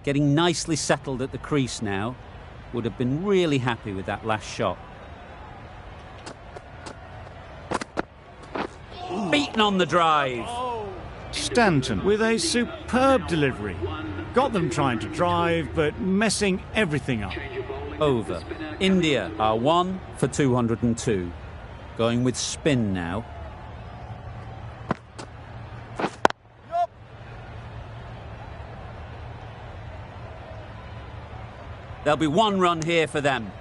getting nicely settled at the crease now. Would have been really happy with that last shot. Beaten on the drive. Stanton with a superb delivery. Got them trying to drive, but messing everything up. Over. India are 1 for 202. Going with spin now. There'll be 1 run here for them.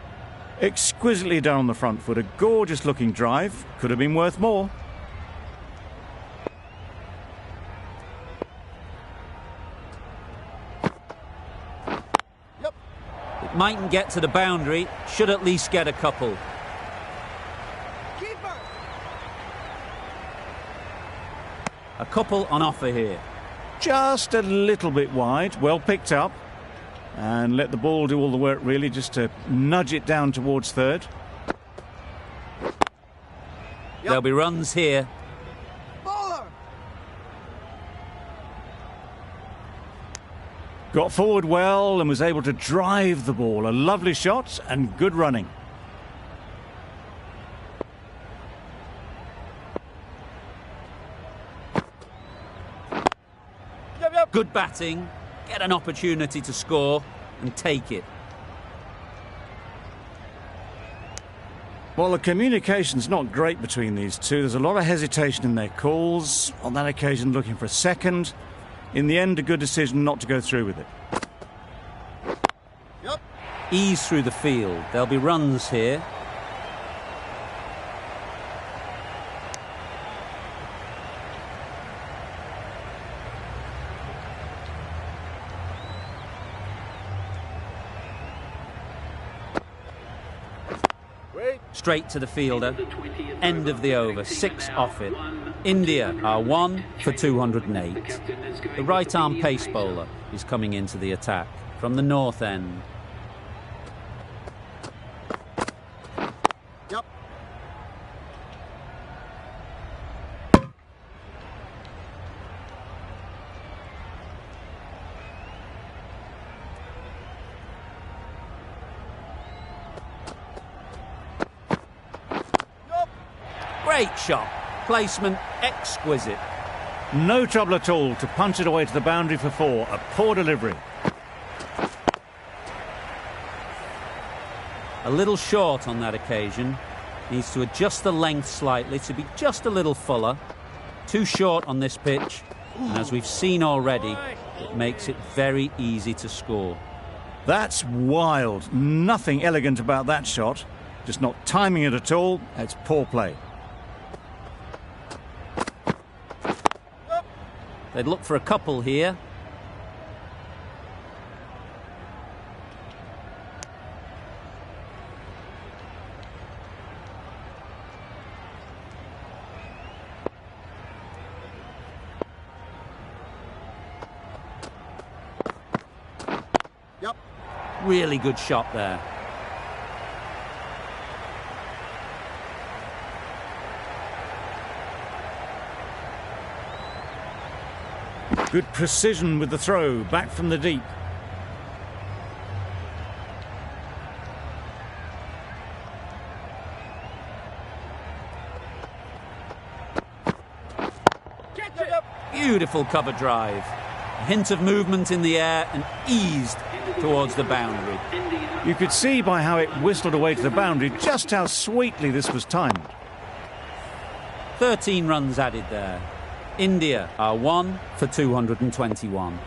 Exquisitely done on the front foot. A gorgeous looking drive. Could have been worth more. It mightn't get to the boundary. Should at least get a couple. Keeper. A couple on offer here. Just a little bit wide. Well picked up. And let the ball do all the work, really, just to nudge it down towards third. There'll be runs here. Bowler. Got forward well and was able to drive the ball. A lovely shot and good running. Good batting. Get an opportunity to score and take it. Well, the communication's not great between these two. There's a lot of hesitation in their calls. On that occasion, looking for a second. In the end, a good decision not to go through with it. Ease through the field. There'll be runs here. Straight to the fielder. End of the over. 6 off it. India are 1 for 208. The right arm pace bowler is coming into the attack from the north end. Great shot. Placement exquisite. No trouble at all to punch it away to the boundary for 4. A poor delivery. A little short on that occasion. Needs to adjust the length slightly to be just a little fuller. Too short on this pitch. And as we've seen already, it makes it very easy to score. That's wild. Nothing elegant about that shot. Just not timing it at all. It's poor play. They'd look for a couple here. Really good shot there. Good precision with the throw, back from the deep. Beautiful cover drive. A hint of movement in the air and eased towards the boundary. You could see by how it whistled away to the boundary just how sweetly this was timed. 13 runs added there. India are 1 for 221.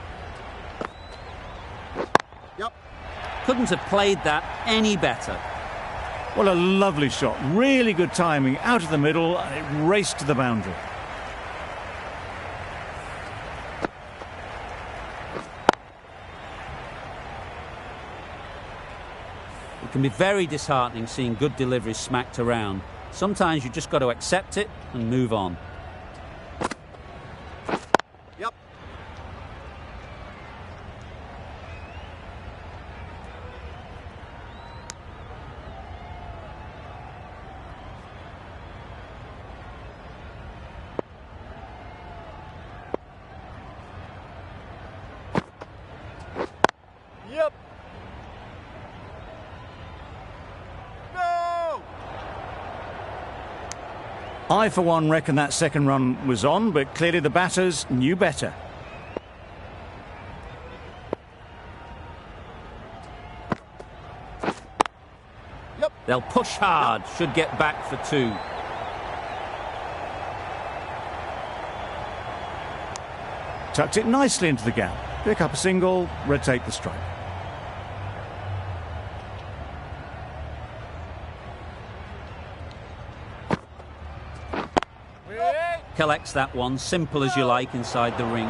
Couldn't have played that any better. Well, a lovely shot. Really good timing. Out of the middle, and it raced to the boundary. It can be very disheartening seeing good deliveries smacked around. Sometimes you just got to accept it and move on. I, for one, reckon that second run was on, but clearly the batters knew better. They'll push hard, should get back for 2. Tucked it nicely into the gap. Pick up a single, rotate the strike. Collects that one, simple as you like, inside the ring.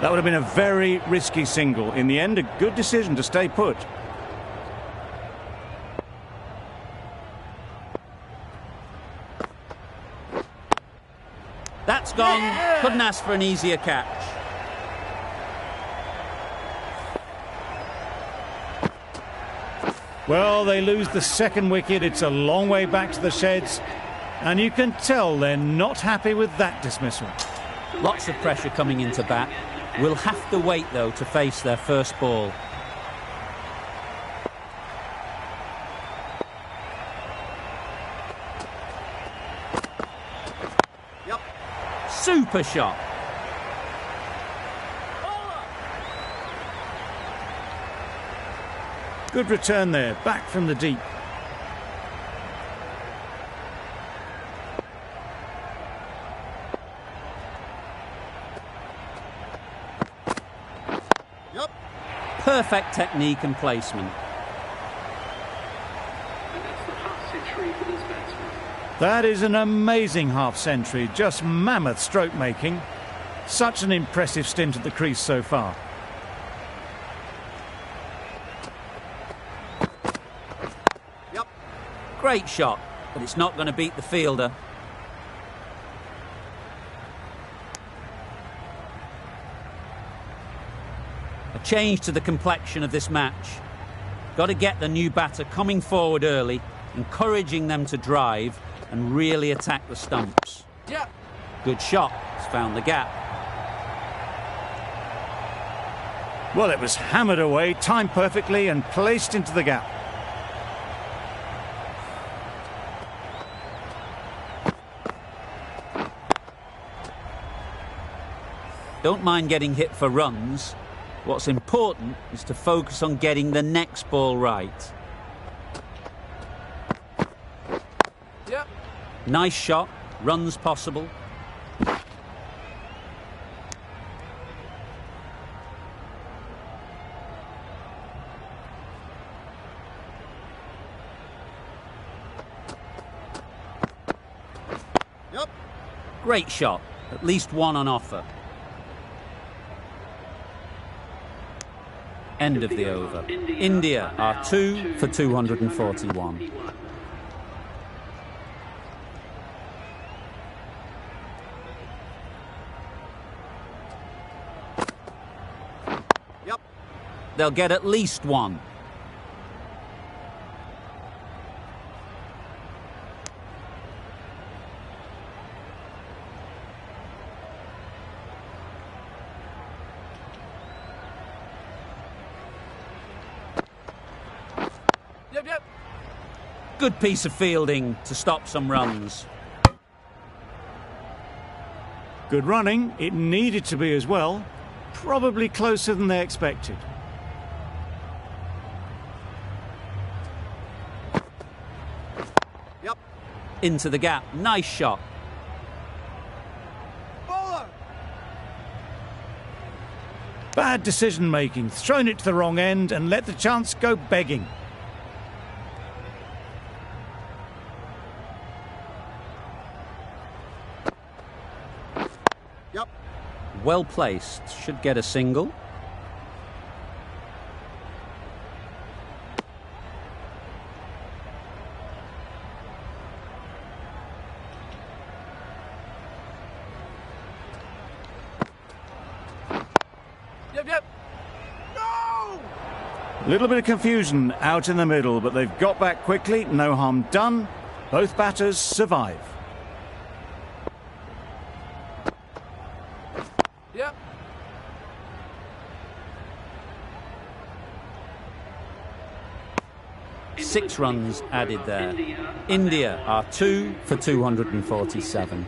That would have been a very risky single. In the end, a good decision to stay put. That's gone. Couldn't ask for an easier catch. Well, they lose the second wicket. It's a long way back to the sheds. And you can tell they're not happy with that dismissal. Lots of pressure coming into bat. Will have to wait, though, to face their first ball. Super shot. Good return there, back from the deep. Perfect technique and placement. That is an amazing half-century, just mammoth stroke making. Such an impressive stint at the crease so far. Great shot, but it's not going to beat the fielder. A change to the complexion of this match. Got to get the new batter coming forward early, encouraging them to drive and really attack the stumps. Good shot. It's found the gap. Well, it was hammered away, timed perfectly and placed into the gap. Don't mind getting hit for runs. What's important is to focus on getting the next ball right. Nice shot, runs possible. Great shot, at least one on offer. End of the over. India are 2 for 241. They'll get at least one. Good piece of fielding to stop some runs. Good running. It needed to be as well. Probably closer than they expected. Into the gap. Nice shot. Bad decision making. Thrown it to the wrong end and let the chance go begging. Well placed. Should get a single. A little bit of confusion out in the middle, but they've got back quickly. No harm done. Both batters survive. 6 runs added there. India are 2 for 247.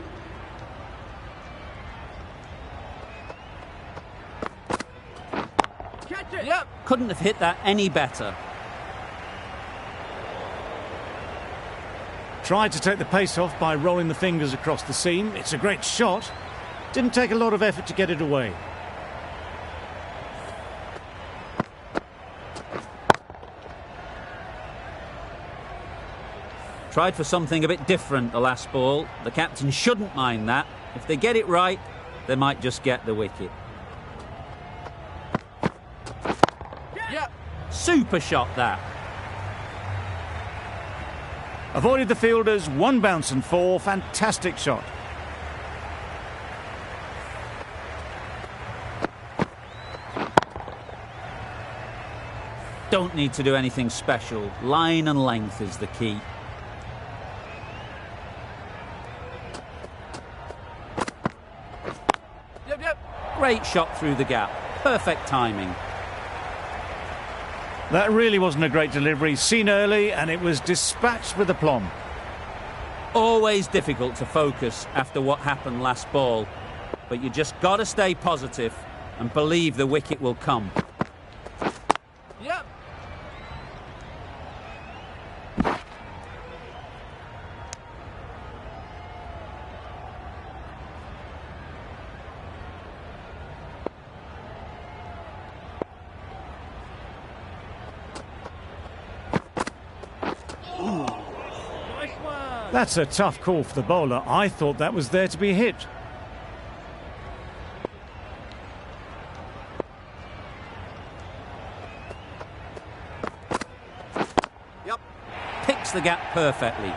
Yep. Couldn't have hit that any better. Tried to take the pace off by rolling the fingers across the seam. It's a great shot. Didn't take a lot of effort to get it away. Tried for something a bit different the last ball. The captain shouldn't mind that. If they get it right, they might just get the wicket. Yeah. Super shot that. Avoided the fielders, 1 bounce and 4. Fantastic shot. Don't need to do anything special. Line and length is the key. Great shot through the gap. Perfect timing. That really wasn't a great delivery. Seen early, and it was dispatched with aplomb. Always difficult to focus after what happened last ball, but you just got to stay positive and believe the wicket will come. Yep. That's a tough call for the bowler. I thought that was there to be hit. Yep. Picks the gap perfectly.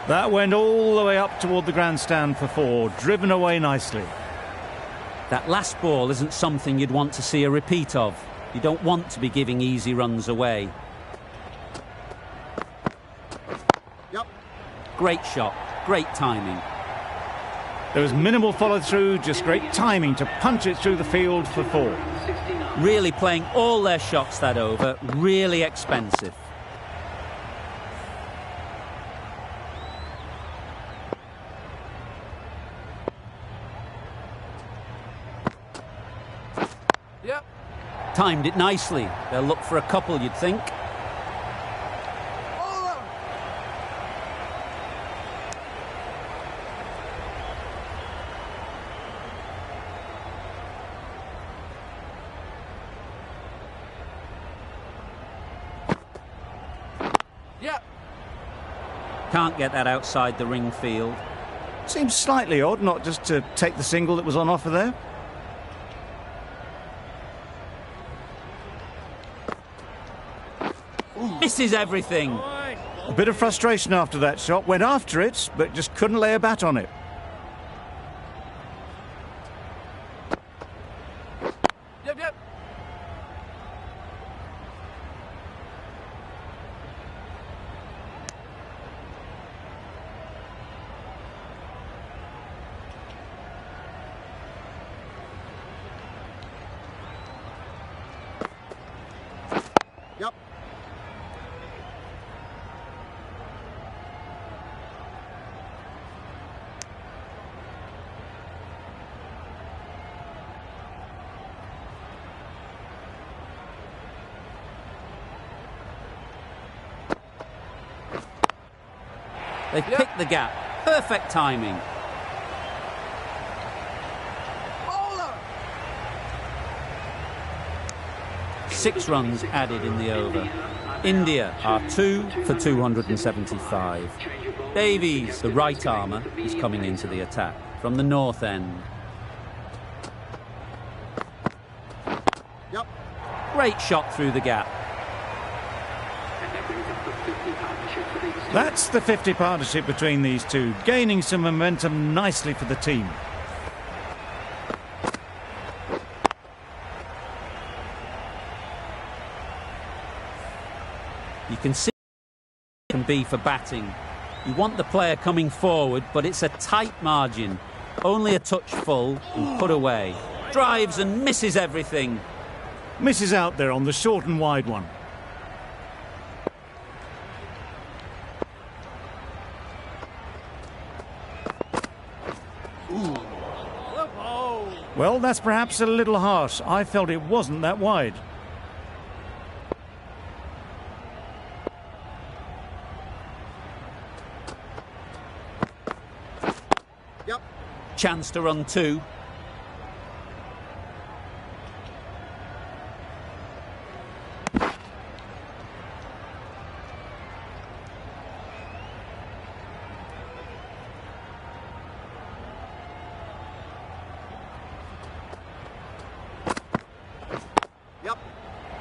That went all the way up toward the grandstand for 4, driven away nicely. That last ball isn't something you'd want to see a repeat of. You don't want to be giving easy runs away. Yep. Great shot, great timing. There was minimal follow-through, just great timing to punch it through the field for 4. Really playing all their shots that over, really expensive. Yep. Timed it nicely. They'll look for a couple, you'd think. Yep. Can't get that outside the ring field. Seems slightly odd not just to take the single that was on offer there. Misses everything. A bit of frustration after that shot. Went after it, but just couldn't lay a bat on it. Yep. Yep. They've picked the gap. Perfect timing. 6 runs added in the over. India are 2 for 275. Davies, the right armour, is coming into the attack from the north end. Yep. Great shot through the gap. That's the 50 partnership between these two, gaining some momentum nicely for the team. You can see it can be for batting. You want the player coming forward, but it's a tight margin. Only a touch full and put away. Drives and misses everything. Misses out there on the short and wide one. Well, that's perhaps a little harsh. I felt it wasn't that wide. Yep. Chance to run two.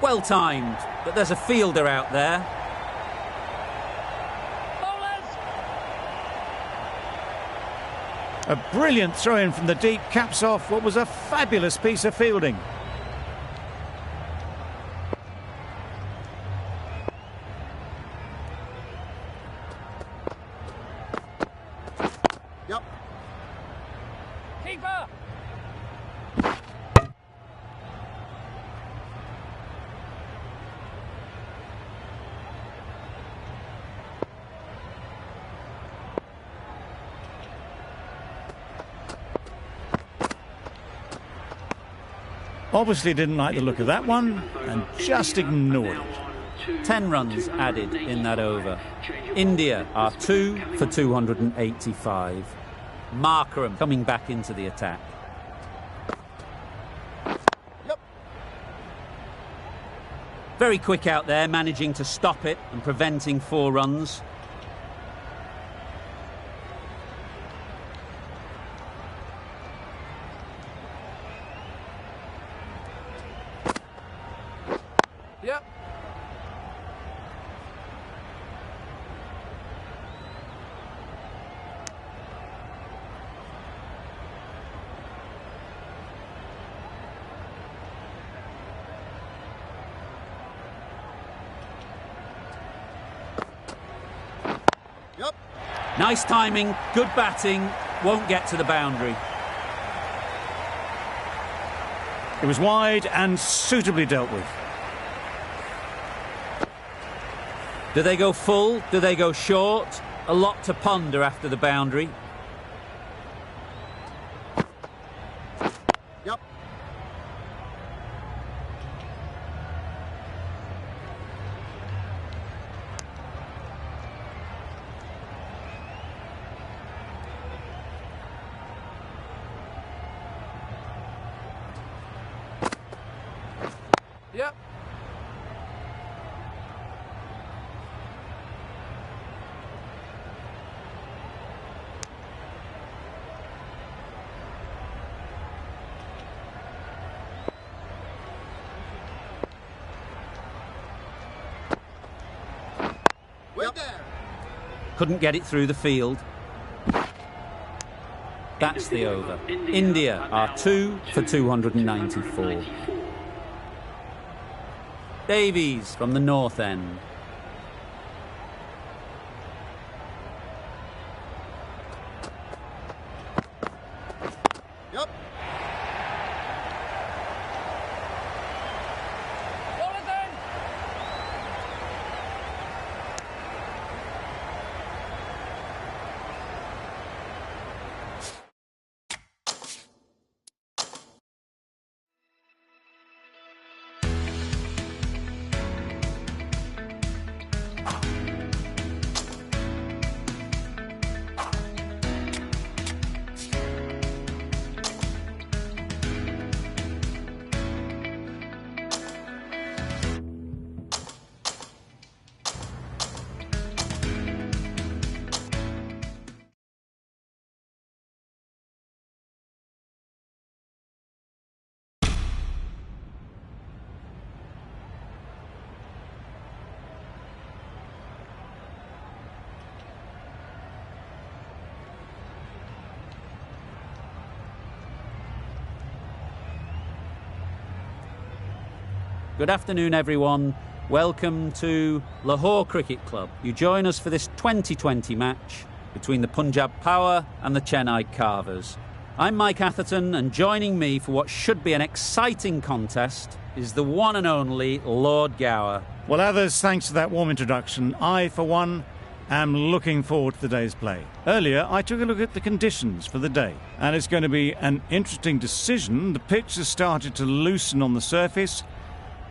Well timed, but there's a fielder out there. A brilliant throw-in from the deep caps off what was a fabulous piece of fielding. Yep. Keeper! Obviously didn't like the look of that one and just ignored it. 10 runs added in that over. India are 2 for 285. Markram coming back into the attack. Yep. Very quick out there, managing to stop it and preventing 4 runs. Yep. Yep. Nice timing, good batting, won't get to the boundary. It was wide and suitably dealt with. Do they go full? Do they go short? A lot to ponder after the boundary. Yep. Yep. Couldn't get it through the field. That's the over. India are 2 for 294. Davies from the north end. Yep. Good afternoon, everyone. Welcome to Lahore Cricket Club. You join us for this 2020 match between the Punjab Power and the Chennai Carvers. I'm Mike Atherton, and joining me for what should be an exciting contest is the one and only Lord Gower. Well, others, thanks to that warm introduction, I, for one, am looking forward to the day's play. Earlier, I took a look at the conditions for the day, and it's going to be an interesting decision. The pitch has started to loosen on the surface.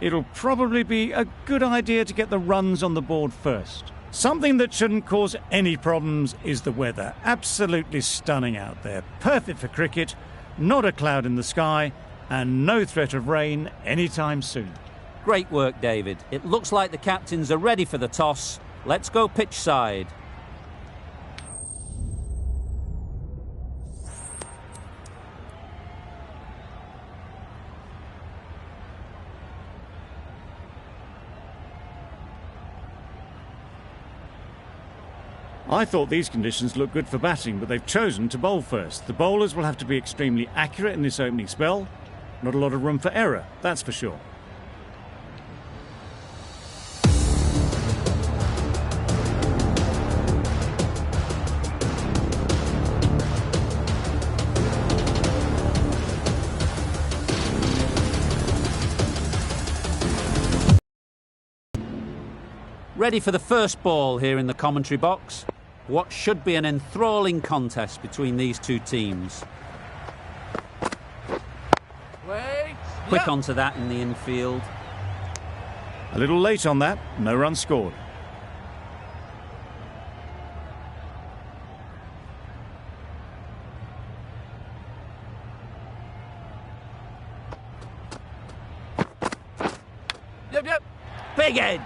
It'll probably be a good idea to get the runs on the board first. Something that shouldn't cause any problems is the weather. Absolutely stunning out there. Perfect for cricket, not a cloud in the sky, and no threat of rain anytime soon. Great work, David. It looks like the captains are ready for the toss. Let's go pitch side. I thought these conditions looked good for batting, but they've chosen to bowl first. The bowlers will have to be extremely accurate in this opening spell. Not a lot of room for error, that's for sure. Ready for the first ball here in the commentary box. What should be an enthralling contest between these two teams. Quick onto that in the infield. A little late on that, no run scored. Big edge.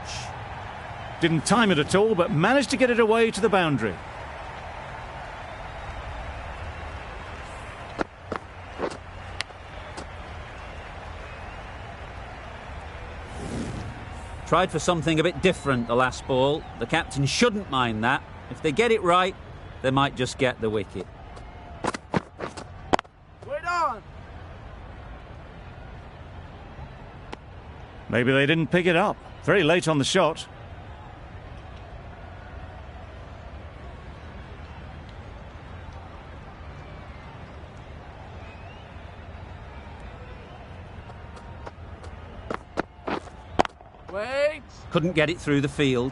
Didn't time it at all, but managed to get it away to the boundary. Tried for something a bit different the last ball. The captain shouldn't mind that. If they get it right, they might just get the wicket. Wait on! Maybe they didn't pick it up. Very late on the shot. Wait! Couldn't get it through the field.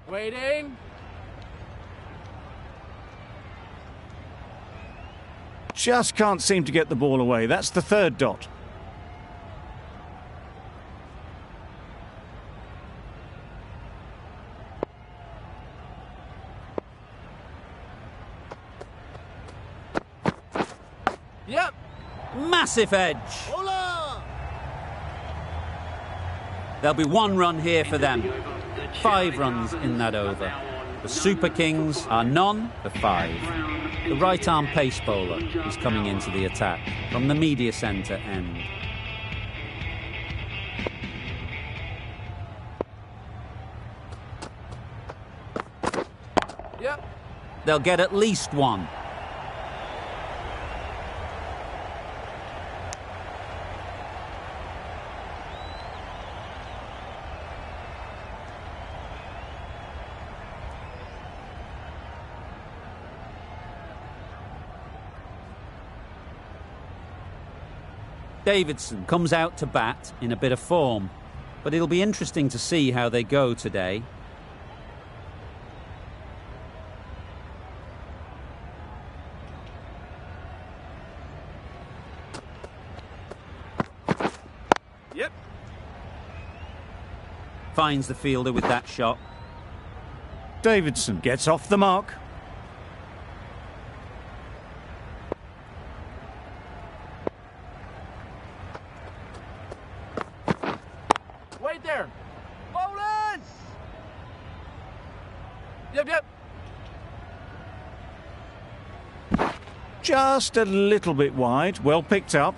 Waiting! Just can't seem to get the ball away. That's the third dot. Yep! Massive edge. Hola! There'll be one run here for them. 5 runs in that over. The Super Kings are none for 5. The right-arm pace bowler is coming into the attack from the media centre end. Yep! They'll get at least one. Davidson comes out to bat in a bit of form, but it'll be interesting to see how they go today. Yep! Finds the fielder with that shot. Davidson gets off the mark. Wait there! Bowlers! Yep! Just a little bit wide, well picked up.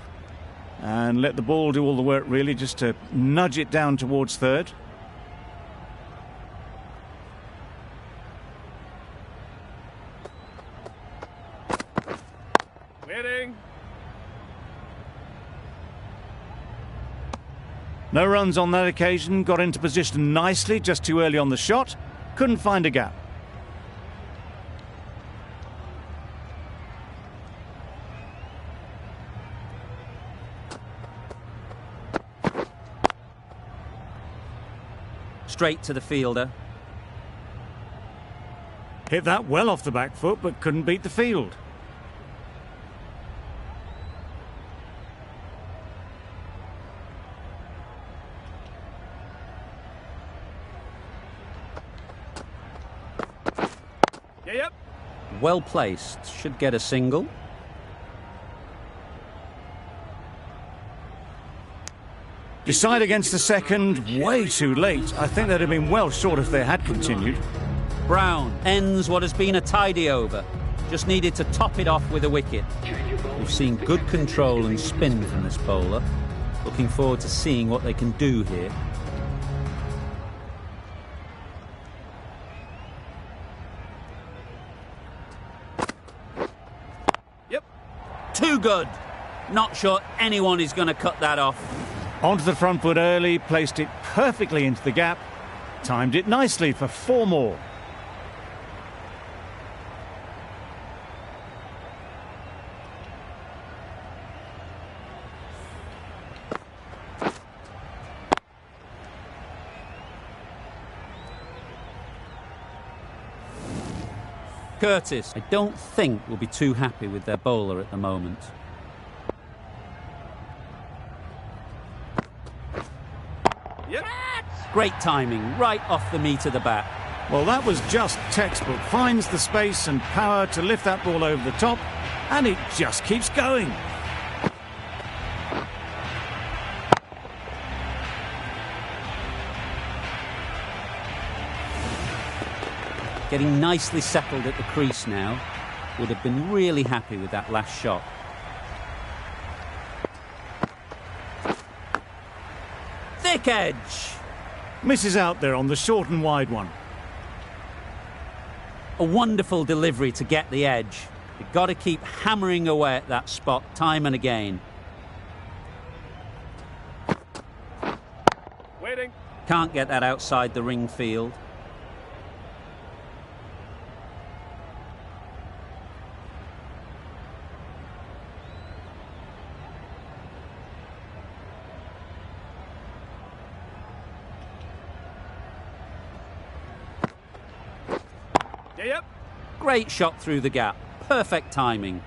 And let the ball do all the work really, just to nudge it down towards third. Waiting! No runs on that occasion, got into position nicely, just too early on the shot, couldn't find a gap. Straight to the fielder. Hit that well off the back foot, but couldn't beat the field. Yep. Well placed. Should get a single. Decide against the second, way too late. I think they'd have been well short if they had continued. Brown ends what has been a tidy over. Just needed to top it off with a wicket. We've seen good control and spin from this bowler. Looking forward to seeing what they can do here. Yep. Too good. Not sure anyone is going to cut that off. Onto the front foot early, placed it perfectly into the gap. Timed it nicely for 4 more. Curtis, I don't think will be too happy with their bowler at the moment. Yep. Great timing, right off the meat of the bat. Well, that was just textbook. Finds the space and power to lift that ball over the top, and it just keeps going. Getting nicely settled at the crease now. Would have been really happy with that last shot. Thick edge. Misses out there on the short and wide one. A wonderful delivery to get the edge. You've got to keep hammering away at that spot time and again. Waiting. Can't get that outside the ring field. Yep. Great shot through the gap. Perfect timing.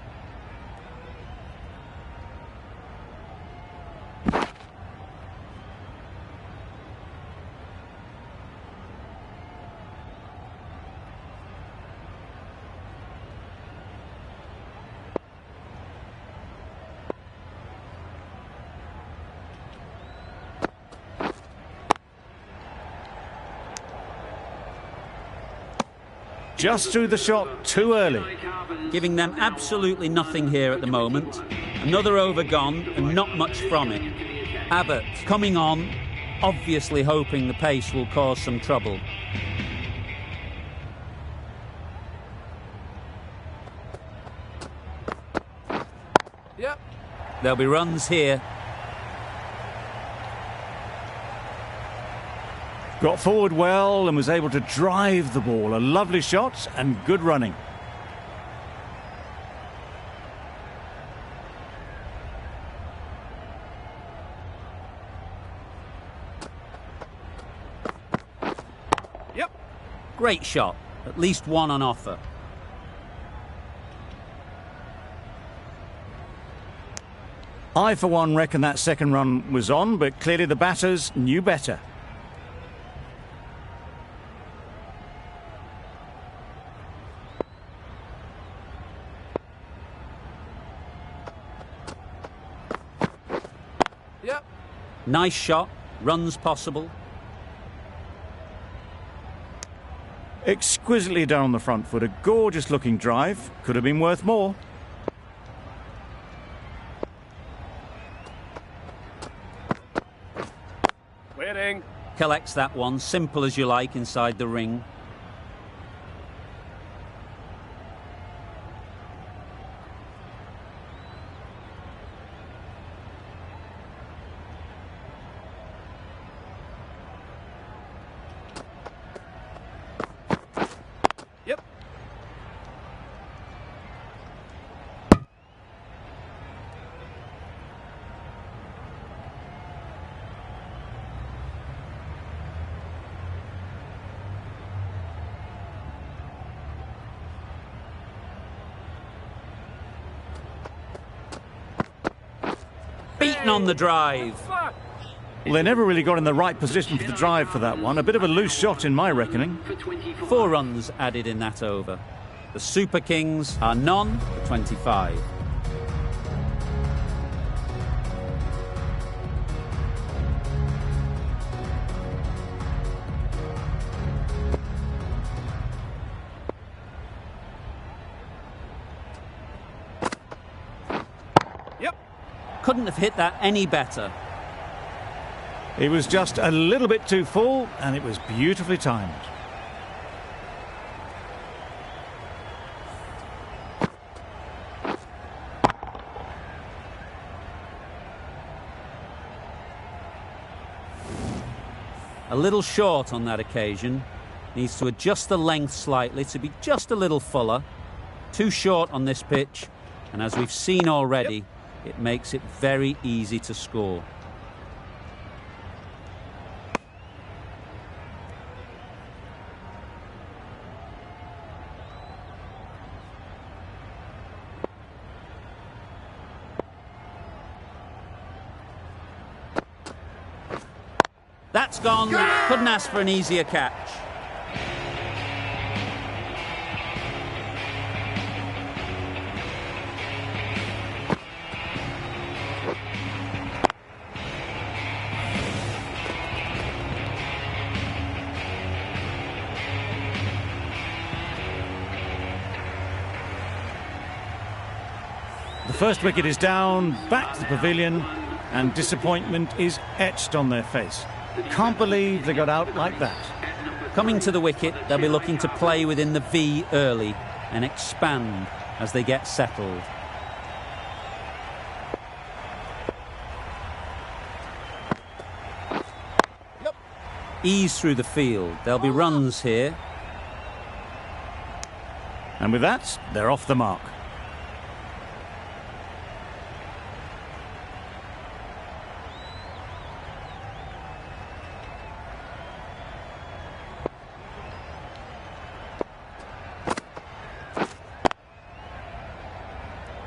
Just threw the shot too early. Giving them absolutely nothing here at the moment. Another over gone and not much from it. Abbott coming on, obviously hoping the pace will cause some trouble. Yep. There'll be runs here. Got forward well and was able to drive the ball. A lovely shot and good running. Yep. Great shot. At least one on offer. I, for one, reckon that second run was on, but clearly the batters knew better. Yep. Nice shot. Runs possible. Exquisitely done on the front foot. A gorgeous looking drive. Could have been worth more. Waiting. Collects that one. Simple as you like inside the ring. beaten on the drive. Well, they never really got in the right position for the drive for that one. A bit of a loose shot in my reckoning. 4 runs added in that over. The Super Kings are none for 25. Yep. Couldn't have hit that any better. It was just a little bit too full, and it was beautifully timed. A little short on that occasion. Needs to adjust the length slightly to be just a little fuller. Too short on this pitch, and as we've seen already, it makes it very easy to score. That's gone. Couldn't ask for an easier catch. The first wicket is down, back to the pavilion, and disappointment is etched on their face. Can't believe they got out like that. Coming to the wicket, they'll be looking to play within the V early and expand as they get settled. Yep. Ease through the field. There'll be runs here. And with that, they're off the mark.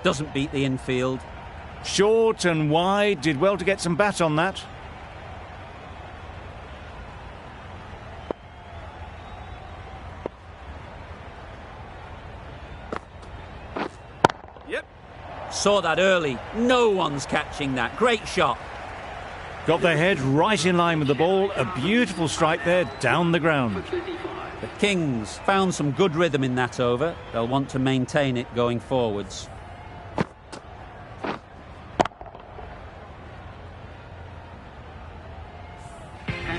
Doesn't beat the infield. Short and wide, did well to get some bat on that. Yep. Saw that early. No one's catching that. Great shot. Got their head right in line with the ball. A beautiful strike there, down the ground. The Kings found some good rhythm in that over. They'll want to maintain it going forwards.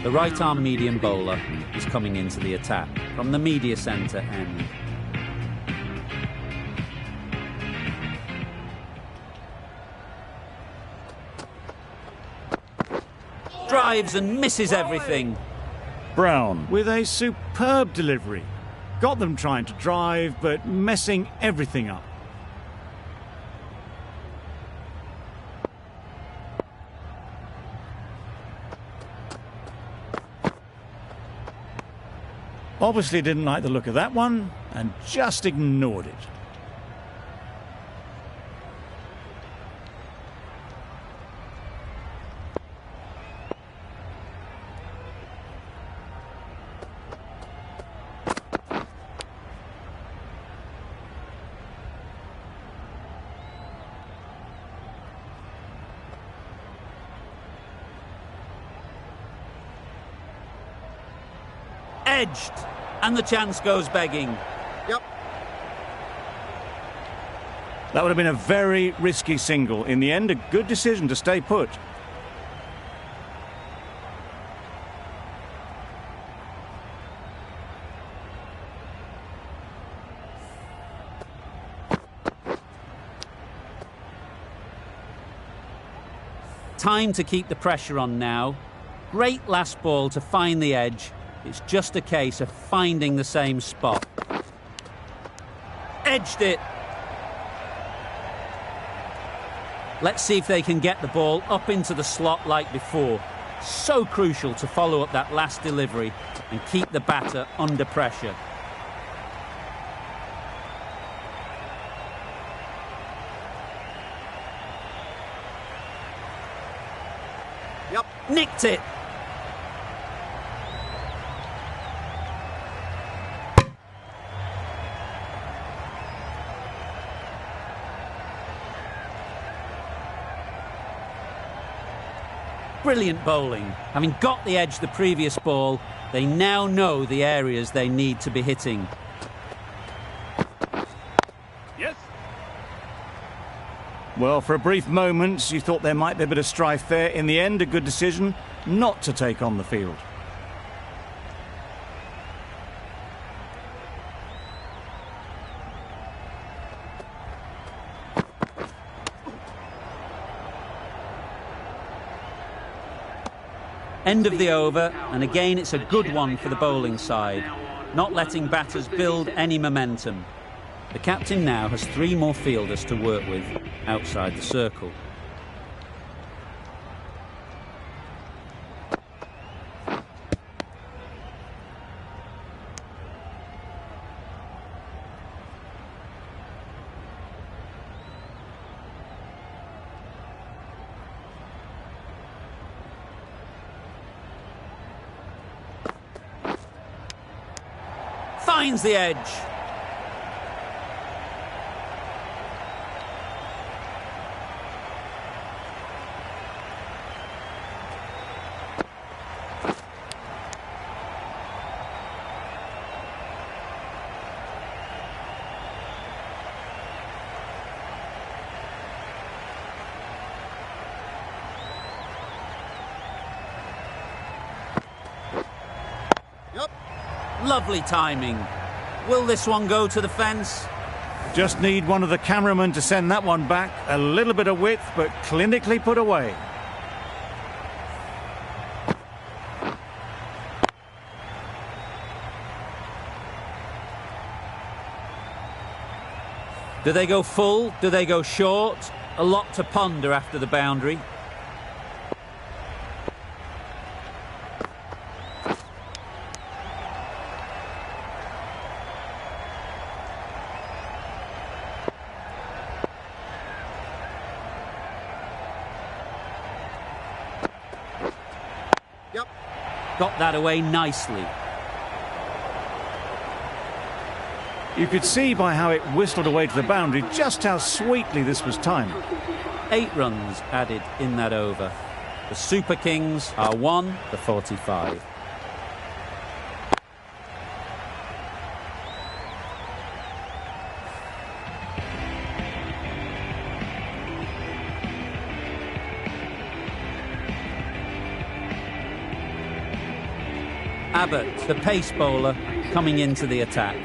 The right-arm medium bowler is coming into the attack from the media centre end. Drives and misses everything. Brown with a superb delivery. Got them trying to drive, but messing everything up. Obviously didn't like the look of that one and just ignored it. Edged, and the chance goes begging. Yep. That would have been a very risky single. In the end, a good decision to stay put. Time to keep the pressure on now. Great last ball to find the edge. It's just a case of finding the same spot. Edged it. Let's see if they can get the ball up into the slot like before. So crucial to follow up that last delivery and keep the batter under pressure. Yep. Nicked it. Brilliant bowling. Having got the edge the previous ball, they now know the areas they need to be hitting. Yes. Well, for a brief moment, you thought there might be a bit of strife there. In the end, a good decision not to take on the field. End of the over, and again it's a good one for the bowling side, not letting batters build any momentum. The captain now has 3 more fielders to work with outside the circle. Finds the edge. Yep. Lovely timing. Will this one go to the fence? Just need one of the cameramen to send that one back. A little bit of width, but clinically put away. Do they go full? Do they go short? A lot to ponder after the boundary. Yep. Got that away nicely. You could see by how it whistled away to the boundary just how sweetly this was timed. 8 runs added in that over. The Super Kings are 1 for 45. Abbott, the pace bowler, coming into the attack.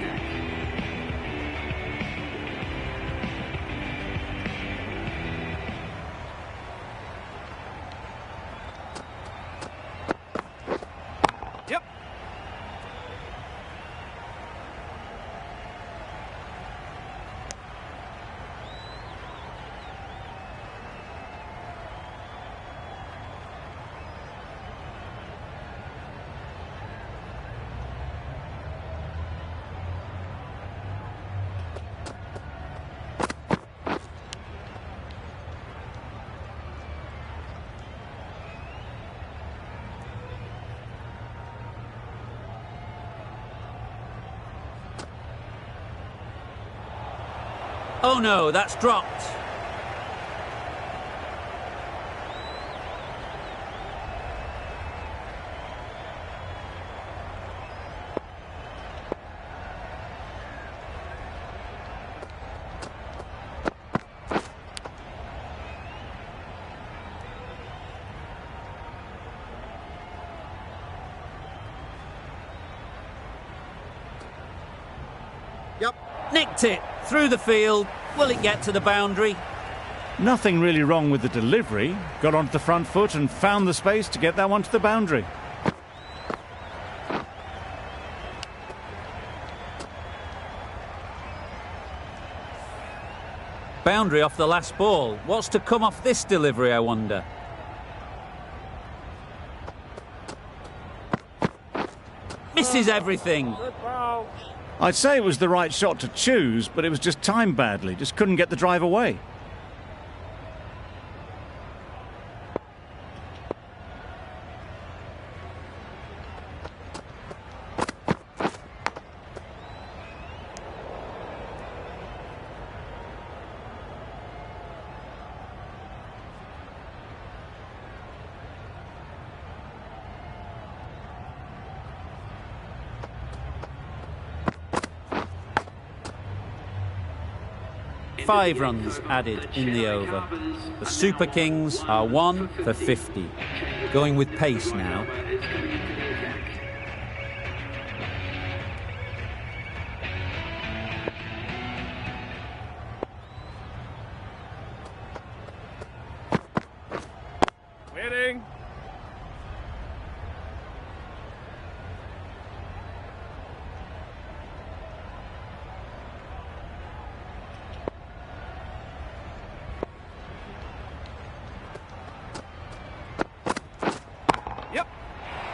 Yep. Oh no, that's dropped. Yep. Nicked it through the field. Will it get to the boundary? Nothing really wrong with the delivery. Got onto the front foot and found the space to get that one to the boundary. Boundary off the last ball. What's to come off this delivery, I wonder? Misses everything. I'd say it was the right shot to choose, but it was just timed badly. Just couldn't get the drive away. 5 runs added in the over. The Super Kings are 1 for 50. Going with pace now. Waiting. Yep.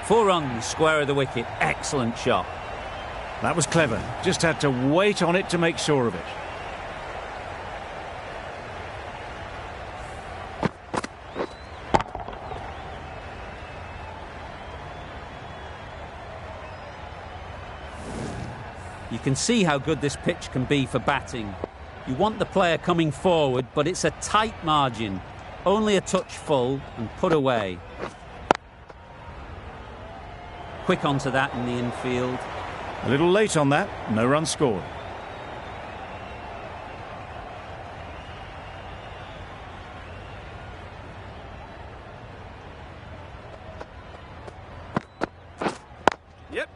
4 runs, square of the wicket. Excellent shot. That was clever. Just had to wait on it to make sure of it. You can see how good this pitch can be for batting. You want the player coming forward, but it's a tight margin. Only a touch full and put away. Quick onto that in the infield. A little late on that. No run scored. Yep.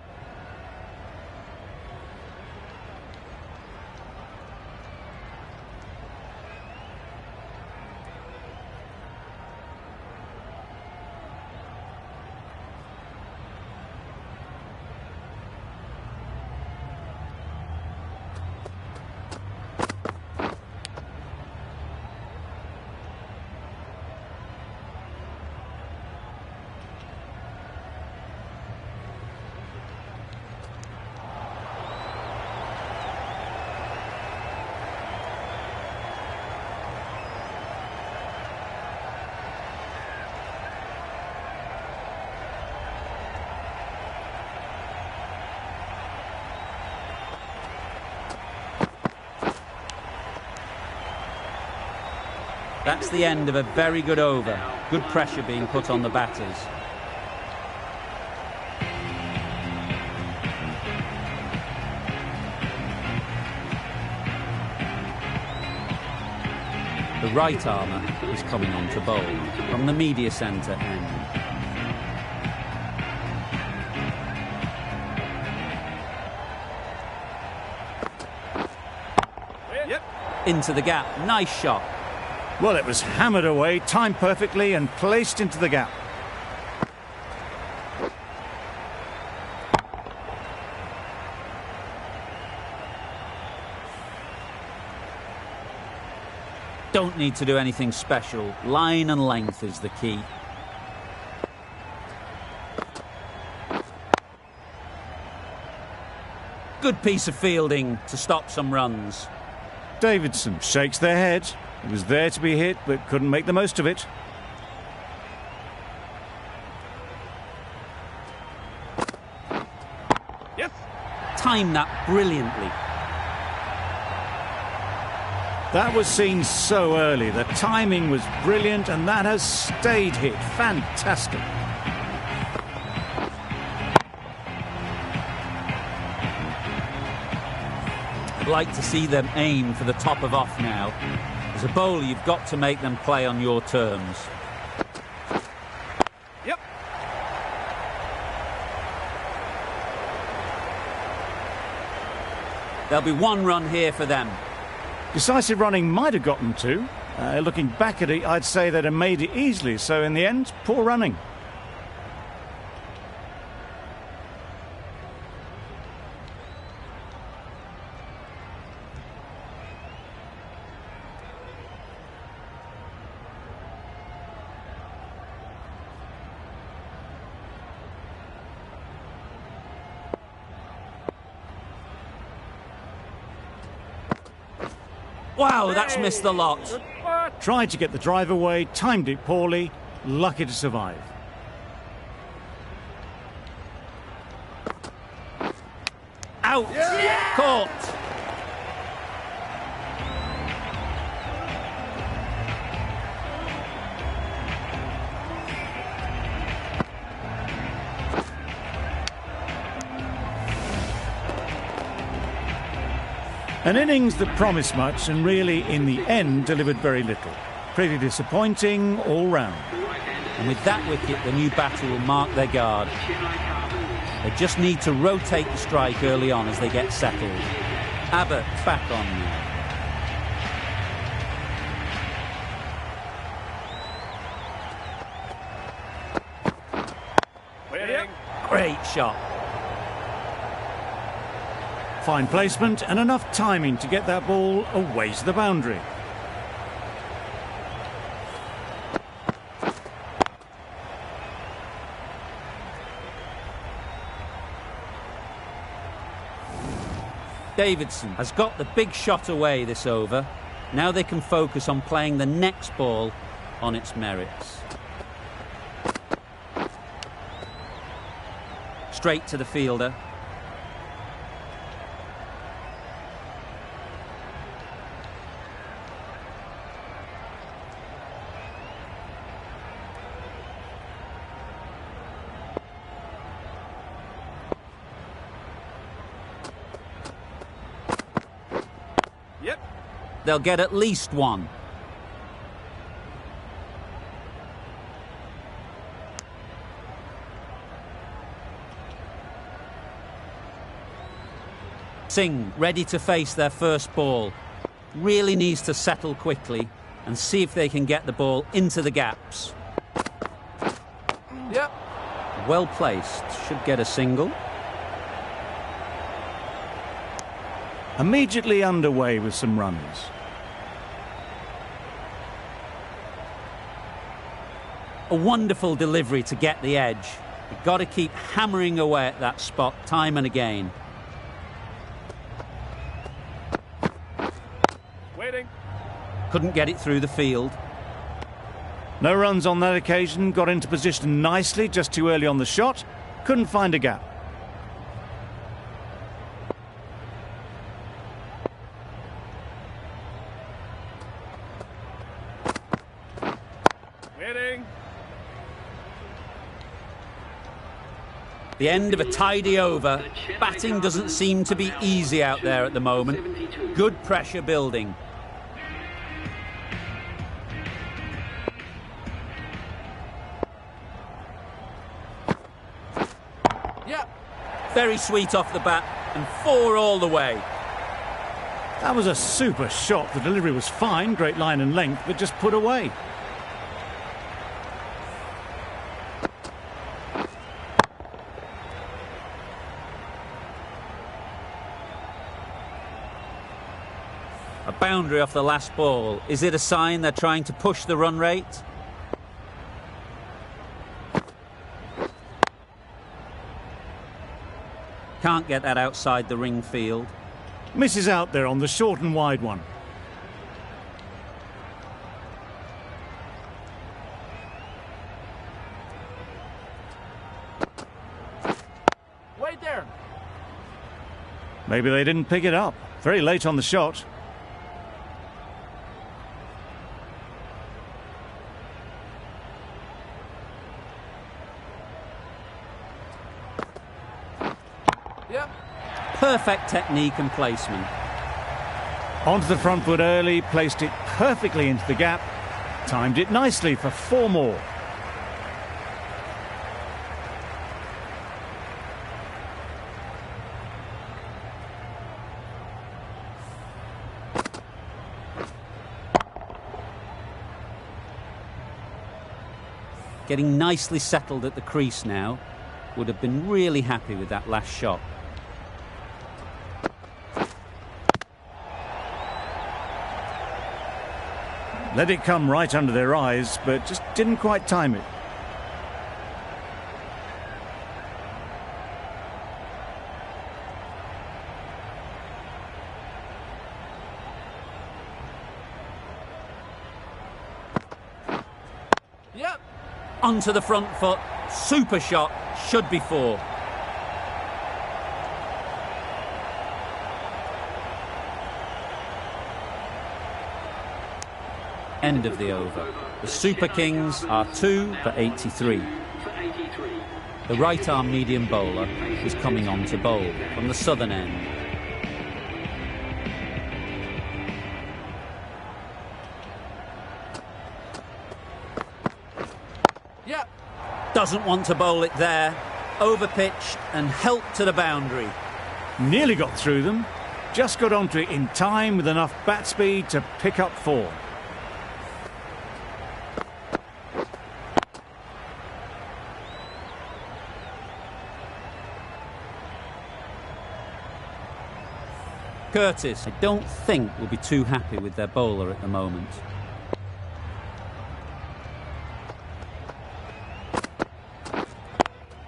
That's the end of a very good over. Good pressure being put on the batters. The right armour is coming on to bowl from the media centre end. Yep. Into the gap. Nice shot. Well, it was hammered away, timed perfectly and placed into the gap. Don't need to do anything special. Line and length is the key. Good piece of fielding to stop some runs. Davidson shakes their head. It was there to be hit, but couldn't make the most of it. Yes. Timed that brilliantly. That was seen so early. The timing was brilliant, and that has stayed hit. Fantastic. I'd like to see them aim for the top of off now. As a bowler, you've got to make them play on your terms. Yep. There'll be 1 run here for them. Decisive running might have gotten 2. Looking back at it, I'd say they'd have made it easily. So in the end, poor running. Wow, that's missed the lot. Tried to get the drive away, timed it poorly, lucky to survive. Out! Yeah! Caught! An innings that promised much and really, in the end, delivered very little. Pretty disappointing all round. And with that wicket, the new batter will mark their guard. They just need to rotate the strike early on as they get settled. Abbott back on now. Waiting. Great shot. Fine placement and enough timing to get that ball away to the boundary. Davidson has got the big shot away this over. Now they can focus on playing the next ball on its merits. Straight to the fielder. Yep. They'll get at least one. Singh ready to face their first ball. Really needs to settle quickly and see if they can get the ball into the gaps. Yep. Well placed. Should get a single. Immediately underway with some runs. A wonderful delivery to get the edge. You've got to keep hammering away at that spot time and again. Waiting. Couldn't get it through the field. No runs on that occasion, got into position nicely just too early on the shot, couldn't find a gap. Waiting. The end of a tidy over. Batting doesn't seem to be easy out there at the moment. Good pressure building. Yep. Very sweet off the bat and 4 all the way. That was a super shot. The delivery was fine, great line and length, but just put away. A boundary off the last ball. Is it a sign they're trying to push the run rate? Can't get that outside the ring field. Misses out there on the short and wide one. Wait there. Maybe they didn't pick it up. Very late on the shot. Yep. Perfect technique and placement. Onto the front foot early, placed it perfectly into the gap. Timed it nicely for 4 more. Getting nicely settled at the crease now. Would have been really happy with that last shot. Let it come right under their eyes, but just didn't quite time it. Yep. Onto the front foot. Super shot. Should be 4. End of the over. The Super Kings are 2 for 83. The right arm medium bowler is coming on to bowl from the southern end. Yep. Doesn't want to bowl it there. Overpitched and helped to the boundary. Nearly got through them. Just got onto it in time with enough bat speed to pick up 4. Curtis, I don't think, will be too happy with their bowler at the moment.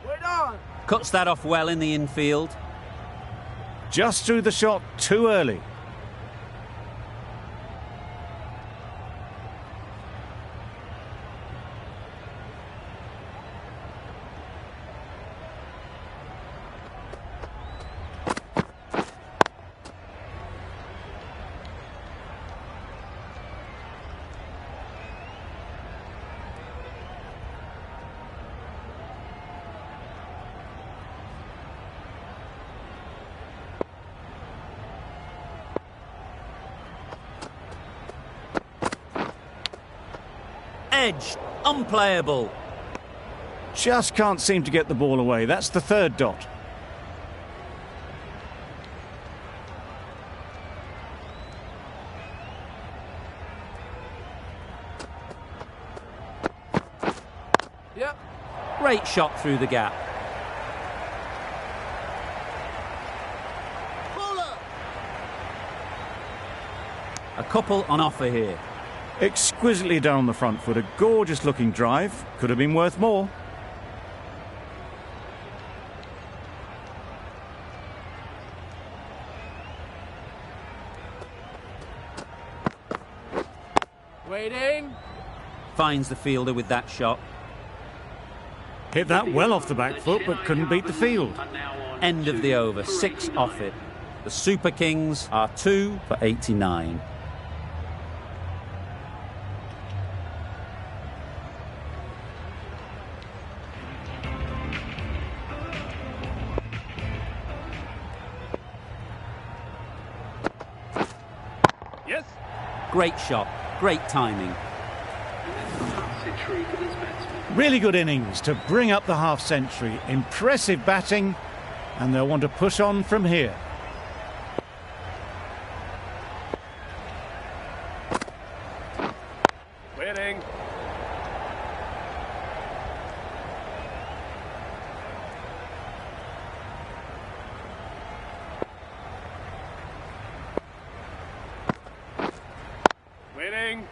Wait on. Cuts that off well in the infield. Just threw the shot too early. Edge, unplayable. Just can't seem to get the ball away. That's the 3rd dot. Yep. Great shot through the gap. Bowler. A couple on offer here. Exquisitely done on the front foot. A gorgeous looking drive. Could have been worth more. Waiting. Finds the fielder with that shot. Hit that well off the back foot, but couldn't beat the field. End of the over, 6 off it. The Super Kings are 2 for 89. Yes. Great shot, great timing. Really good innings to bring up the half-century. Impressive batting, and they'll want to push on from here. Waiting. Waiting.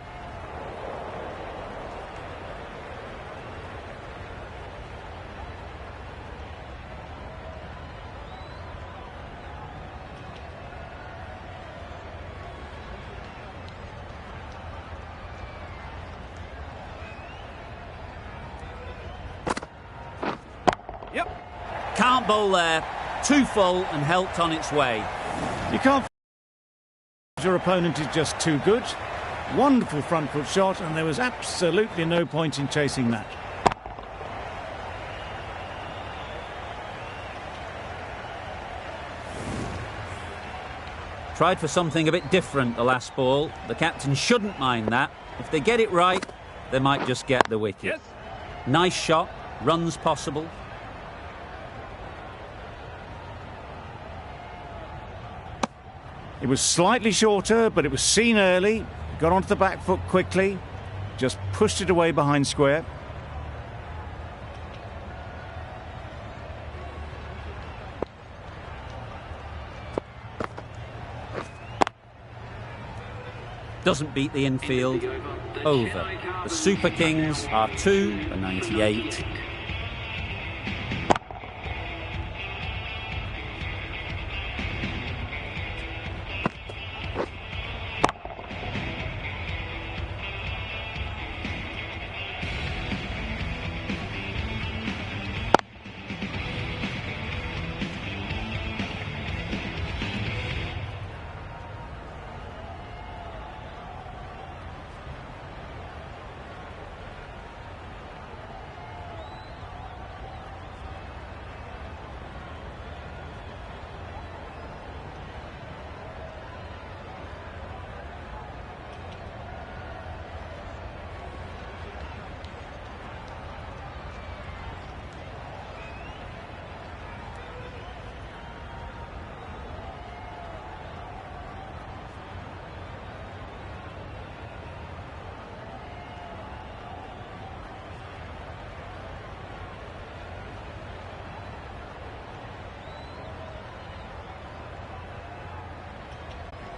Yep. Can't bowl there. Too full and helped on its way. You can't. Your opponent is just too good. Wonderful front foot shot, and there was absolutely no point in chasing that. Tried for something a bit different the last ball. The captain shouldn't mind that. If they get it right, they might just get the wicket. Yes. Nice shot, runs possible. It was slightly shorter, but it was seen early. Got onto the back foot quickly. Just pushed it away behind square. Doesn't beat the infield. Over. The Super Kings are 2 for 98.